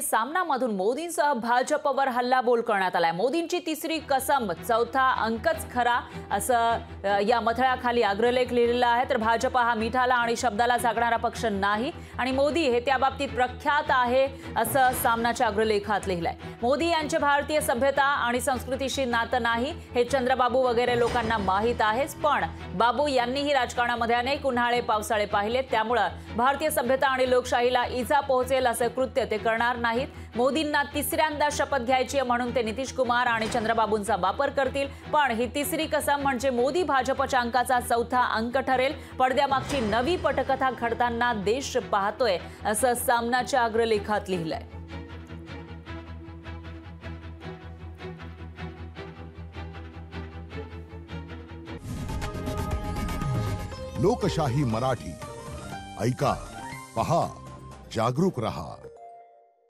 सामनामधून मोदींसह भाजपवर हल्लाबोल करण्यात आलाय। मोदींची तिसरी कसम, चौथा अंकच खरा, असं या मथळ्याखाली अग्रलेख लिहिलेला आहे। तर भाजप हा मिठाला आणि शब्दाला झाकणारा पक्ष नाही आणि मोदी हे त्या बाबतीत प्रख्यात आहे, असं सामनाच्या अग्रलेखात लिहिलंय। मोदी यांचे भारतीय सभ्यता आणि संस्कृतीशी नातं नाही हे चंद्रबाबू वगैरे लोकांना माहीत आहेच, पण बाबू यांनीही राजकारणामध्ये अनेक उन्हाळे पावसाळे पाहिले, त्यामुळे भारतीय सभ्यता आणि लोकशाहीला इजा पोहोचेल असं कृत्य ते करणार नाहीत। मोदींना तिसऱ्यांदा शपथ घ्यायची आहे म्हणून ते नितीश कुमार आणि चंद्रबाबूंचा वापर करतील, पण ही तिसरी कसम म्हणजे मोदी भाजपच्या अंकाचा चौथा अंक ठरेल। पडद्यामागची नवी पटकथा घडताना देश पाहतोय, असं सामनाच्या अग्रलेखात लिहिलंय। लोकशाही मराठी ऐका, पहा, जागरूक रहा।